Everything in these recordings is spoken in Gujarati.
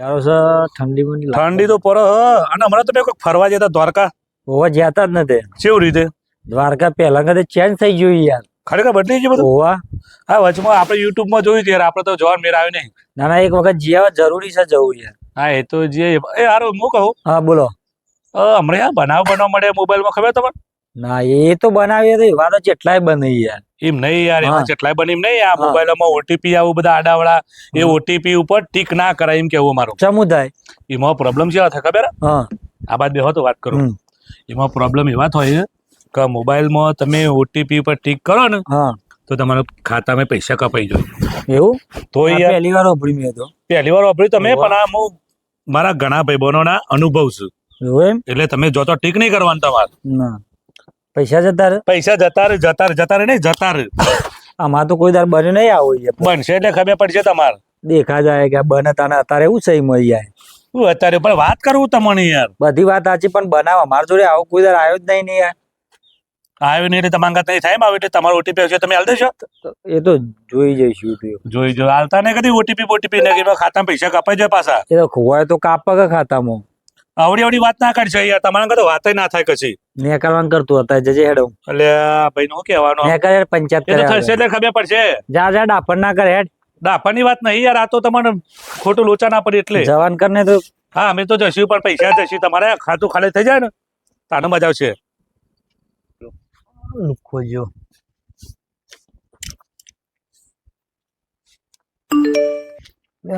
યાર સર ઠંડી મને ઠંડી તો પર અને હમણાં તમે કોઈક ફરવા જતા દ્વારકા ઓવા જતા જ નથી. કેવી રીતે દ્વારકા પહેલા કદે ચેન્જ થઈ ગયું યાર. ખરેખર બદલી ગયું બધું? ઓવા હા વચમાં આપણે યુટ્યુબ માં જોયું યાર, આપણે તો જોવાનું મેળ આવ્યો નહીં. ના ના એક વખત જીવા જરૂરી છે જવું યાર. હા એ તો જે એ હારું હું કહું હા બોલો. હમણાં યાર બનાવ મળે મોબાઈલમાં, ખબર તમને? ના એ તો બનાવીએ તો એવા તો જેટલાય બને યાર. એમ નહીં યાર, એમાં હા. જેટલાય બને એમ નહીં. આ હા. મોબાઈલમાં ઓટીપી આવું બધા આડાવડા, એ હા. ઓટીપી ઉપર ટીક ના કરાય એમ કેવું મારું. સમુદાય. એમાં પ્રોબ્લેમ કેવા થાય ખબર? હા. આ બાદ બેહો તો વાત કરું. હમ. એમાં પ્રોબ્લેમ એવા થાય કે મોબાઈલમાં તમે ઓટીપી પર ટીક કરો ને હા તો તમારા ખાતામાં પૈસા કપાઈ જાય. એવું તો આ યાર પહેલી વાર વાપરી મેં તો. પહેલી વાર વાપર્યું તમે, ઓવા. પણ આ હું મારા ઘણા ભાઈબંધોના અનુભવ છે. એવું એમ. એટલે તમે જો તો ટીક નહીં કરવાનું તમારે. ના પૈસા જતા રહે. પૈસા જતા રહે નહીં, જતા રહે. આમાં તો કોઈ દાર બને નહીં આવો યાર. બનશે એટલે ખબર પડશે તમારે. દેખા જાય કે બને તાને અત્યારે એવું સહી મળી જાય. શું અત્યારે પણ વાત કરું તમને યાર. બધી વાત સાચી પણ બનાવવા મારા જોડે આવો કોઈ દાર આવ્યો જ નહીં ને યાર. આવ્યું નહીં એટલે તમારા ઘર નહીં થાય, આવે એટલે તમારો ઓટીપી આવશે તમે હાલ દેશો. એ તો જોઈ જઈશું તો. જોઈ હાલતા નહીં કદી ઓટીપી ને કે ખાતામાં પૈસા કપાઈ જાય પાછા. એ તો ખોવાય તો કાપા કે ખાતામાં આવડી વાત ના કરશે યાર, તમારા ઘર તો વાત ના થાય કશી. ને કરવાનું કરતું હતા જજે હેડો. એટલે ભાઈ નું કહેવાનું ને કરે પંચાયત એ તો કરે થશે એટલે ખબર પડશે. જા જા ડાપણ ના કરે હેડ. ડાફાની વાત નહીં યાર, આ તો તમને ખોટું લોચા ના પડે એટલે. જવાન કરને તો હા અમે તો જશું, પણ પૈસા જશું તમારે ખાતું ખાલી થઈ જાય ને તાનો મજા આવશે. લુખો જો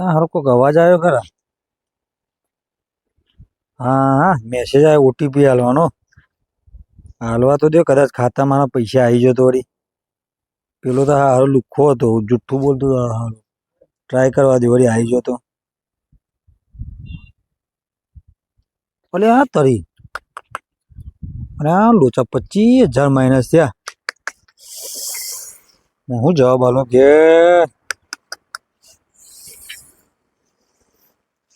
હારો કોક અવાજ આવ્યો ખરા. હા મેસેજ આવ્યો ઓટીપી હાલવાનો. હાલવા તો દો, કદાચ ખાતામાં પૈસા આવી જતો વળી. પેલો તો હારો લુખો હતો, જુઠ્ઠું બોલતો હતો. હારો ટ્રાય કરવા દે વળી આવી જતો. ભલે હા તરી અરે આ લોચા 25,000 માઇનસ થયા. હું જવાબ આલો કે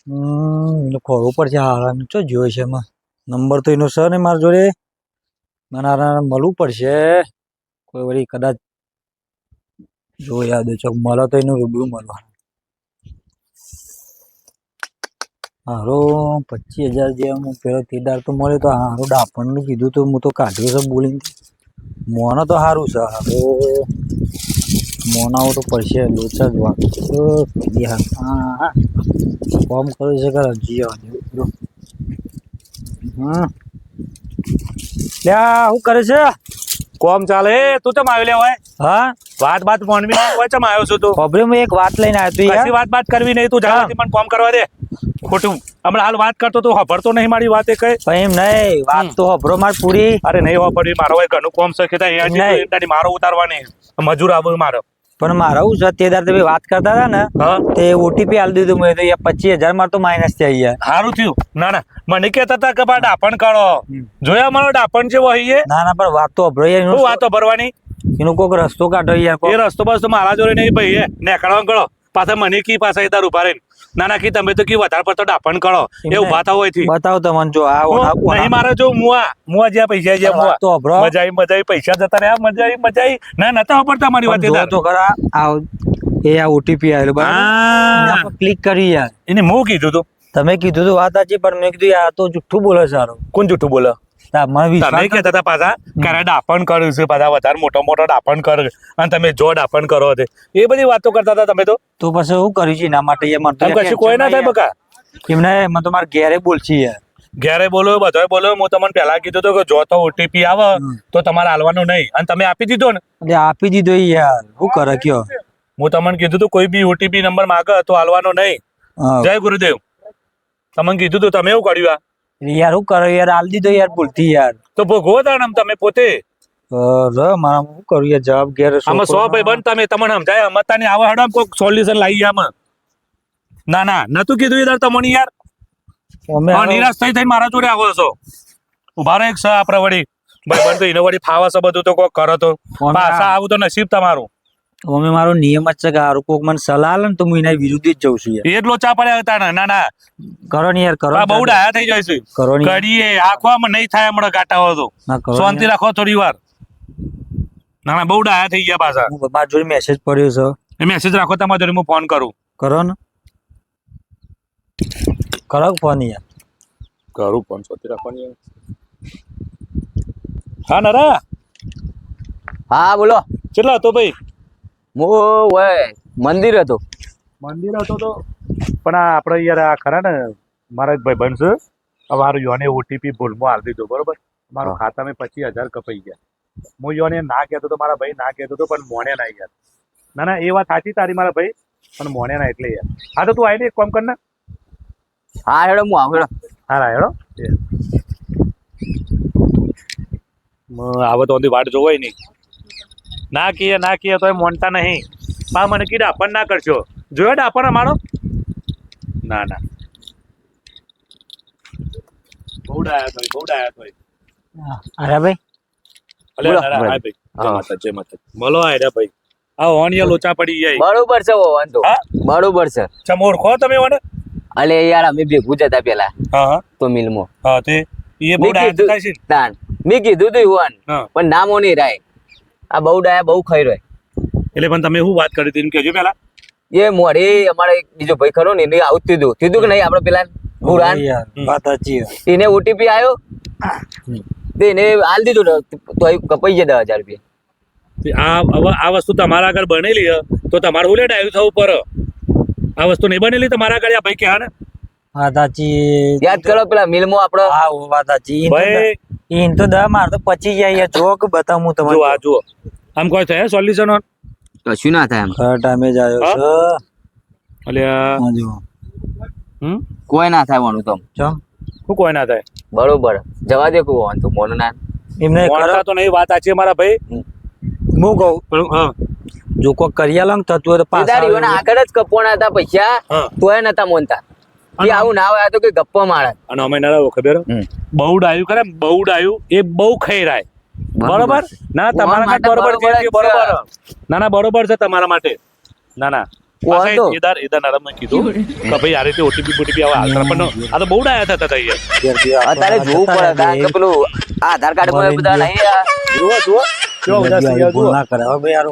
એનો ખોરો પર છે. હારા ચો જોયો છે એમાં નંબર તો એનો સર ને મારા જોડે. મને હારા મળવું પડશે કોઈ વળી, કદાચ જો યાદ ચોક મળે તો એનું રૂબરૂ મળવા. હારો 25,000 જે હું પેલો તેદાર તો મળે તો હારું ડાપણનું કીધું તો હું તો કાઢ્યું છે બોલીને. મોનો તો સારું છે. હવે મોનાઓ તો પડશે લોચા જ વાત. હા ફોર્મ કર્યું છે કે હજી લ્યા શું કરે છે? કોમ ચાલે. તું ચમ આવ્યો લે હોય? હા વાત મોનવી હોય ચમ આવ્યો છું તું? ખબરે હું એક વાત લઈને આવ્યો તું યાર. કશી વાત કરવી નહીં, તું જાણતી મને કોમ કરવા દે. ખોટું હમણાં હાલ વાત કરતો તું ખબરતો નહીં મારી વાત એ કઈ. પણ એમ નહીં વાત તો હભરો માર પૂરી. અરે નહીં વાપરી, મારો એક ઘણું કોમ છે કે અહીંયા મારો ઉતારવાની મજૂર આવું મારો. પણ મારા હું છે તે દાર તમે વાત કરતા હતા ને હા તે ઓટીપી આલી દીધું મેં તો 25,000 માં તો માઇનસ થઈ ગયા. સારું થયું. ના ના મને કહેતા હતા કે બા ડાપણ કાઢો. જોયા મારો ડાપણ જેવો અહીં ના ના પણ વાત તો હભરો યાર. શું વાતો ભરવાની? એનો કોઈક રસ્તો કાઢો યાર. એ રસ્તો બસ તો મારા જોડે નહીં ભાઈ, ને કાઢવા કરો પાછા મને કી પાછા તાર ઉભા રહીને ના કી તમે તો કી વધારે પડતો ડાપણ કરો એ ઉભા થાવ હોયથી. બતાવો તમને જો આ નહીં મારે જો મુઆ જ્યાં પૈસા જ્યાં મુઆ તો હભરો મજા આવી પૈસા જતા રહ્યા, મજા આવી ના નતા વાપરતા મારી વાત. જો તો ખરા આ ઓટીપી આવેલો બરાબર ક્લિક કરી યાર. એને હું કીધું તું? તમે કીધું તો વાત સાચી પણ મેં કીધું આ તો જુઠ્ઠું બોલે સારું. કોણ જૂઠું બોલે? મને તમે કહેતા હતા પાછા કરે ડાપણ કર્યું છે, પાછા વધારે મોટો ડાપણ કરે અને તમે જો ડાપણ કરો તે એ બધી વાતો કરતા હતા તમે તો. તો પછી શું કર્યું છે એના માટે યાર? કશું કોઈ ના થાય બકા. એમને મને તો મારે ઘેરે બોલছি યાર. ઘેરે બોલો બધોય બોલો. હું તમને પહેલા કીધું હતું કે જો તો ઓટીપી આવે તો તમારે હાલવાનું નહીં, અને તમે આપી દીધો ને. એટલે આપી દીધો યાર. શું કરે કયો? હું તમને કીધું હતું કોઈ બી ઓટીપી નંબર માગે તો હાલવાનો નહીં. જય ગુરુદેવ. તમને કીધું તું, તમે એવું કર્યું? યાર શું કરો યાર? આલ દીધો યાર ભૂલથી યાર. તો ભોગવો તાણ તમે પોતે. મારા શું કરું યાર? જવાબ ઘેર આમાં 100 ભાઈ બંધ તમે તમને સમજાય મતાની આવા હડમ કોઈક સોલ્યુશન લાવી આમાં. ના નતું કીધું યાર તમને યાર. નિરાશ થઈ મારા જોડે આવો છો. ઉભા રહો એક સ આપડે વળી ભાઈ બંધ તો એને વળી ફાવા છે બધું તો કોક કરો તો પાછા આવું તો નસીબ તમારું. અમે મારો નિયમ જ છે કે હારું કોક મને સલાહ આલે ને તો હું એના વિરુદ્ધ જ જઉં છું યાર. એ જ લોચા પડ્યા હતા. ના કરો ને યાર કરો. બહુ ડાયા થઈ જાય છે. કરો ને કરીએ આંખવામાં નહીં થાય હમણાં ગાટા હોય તો શાંતિ રાખો થોડી વાર. ના બહુ ડાયા થઈ ગયા પાછા. મારા જોડે મેસેજ પડ્યો છે. એ મેસેજ રાખો તમારા જોડે, હું ફોન કરું. કરો ને. કરો ફોન યાર. કરું પણ સોતી રાખવાની હા નરા હા બોલો. કેટલા હતો ભાઈ? હું ઓય મંદિર હતો. મંદિર હતો તો પણ આ આપણે યાર આ ખરા ને મારા એક ભાઈ બનશે હવે મારું યોને ઓટીપી ભૂલમાં હાલ દીધો બરોબર મારું ખાતામાં 25,000 કપાઈ ગયા. હું યોને ના કહેતો તો મારા ભાઈ ના કહેતો તો પણ મોને ના યાર. ના ના એ વાત સાચી તારી મારા ભાઈ પણ મોને ના એટલે યાર. હા તો તું આવીને એક કામ કર ને. હા હેડો હું આવું હેડો. હા હેડો આવે તો વાટ જોવાય નહીં. ના કીએ તો મોનતા નહીં. પા મને કીધા આપણ ના કરશો જોયો ડાપણ અમારો. ના ના બહુ ડાયા ભાઈ. અરે ભાઈ અલે બોલો, નરા, બોલો. હાય ભાઈ. જય હા. માતા, જય માતા. મળો આયરા ભાઈ. આ ઓનિયા લોચા પડી જાય. બરોબર છે વાંધો. હા? બરોબર છે. ચમ ઓળખો તમે મને? અલે યાર અમે ભેગું જતા પેલા હા હા તો મિલમાં. હા તે એ બહુ મેં ડાયા કીધું- થાય છે ને? તાન મેં કીધું તું યુવાન હા પણ નામો નહીં રાય. આ બહુ ડાયા બહુ ખાઈ રહ્યો. એટલે પણ તમે શું વાત કરી હતી એમ કહેજો પેલા. એ મોડે અમારે એક બીજો ભાઈ ખરો ને એને આવું જ કીધું કે નહીં આપણે પેલા બુરાન યાર વાત સાચી છે. એને ઓટીપી આવ્યો તે એને હાલ દીધું ને તો એ કપાઈ ગયા 10,000 રૂપિયા. આ હવે આ વસ્તુ તમારા આગળ બનેલી હે તો તમારે હું લે ડાયું થવું પર આ વસ્તુ નહીં બનેલી તમારા આગળ આ ભાઈ કે હા ને વાત સાચી. યાદ કરો પેલા મિલમાં આપણો હા ઓ વાત સાચી. ભાઈ ઈન તો દા માર તો 25 જાય જો કે બતાવું હું જો આ તમને. જુઓ આમ કોઈ થાય સોલ્યુશન કશું ના થાય એમ. ખરા ટાઈમે જ આવ્યો છે. અલ્યા હા જો કોઈ ના થાય વાનું તો ચમ શું કોઈ ના થાય બરોબર જવા દે કોઈ વાંધો મોનું ના. એમને મોનતા ખરા તો નહીં વાત સાચી મારા ભાઈ હું કહું પણ હા જો કોઈ કરી આલો ને થતું હોય તો પાછા સીધા રીવાના આગળ જ કપવાના હતા પૈસા હા તોય નતા મોનતા. એ આવું ના હોય આ તો કોઈ ગપ્પા મારે. અને અમે ના રહો ખબર હે? બહુ ડાયું કરે બહુ ડાયું એ બહુ ખાઈ રાય બરોબર ના તમારા માટે બરોબર છે કે બરોબર ના ના બરોબર છે તમારા માટે ના ના કોણ તો? એદાર નરમ મેં કીધું કે ભાઈ આ રીતે ઓટીપી આવા હાલતા પણ આ તો બહુ ડાયા થતા હતા યાર અત્યારે જોવું પડે કારણ કે પેલું આધાર કાર્ડ માં બધા નહીં આ. જુઓ જુઓ કેવા ઉદાસ થઈ ગયા જુઓ ભૂલ ના કરે હવે ભાઈ યાર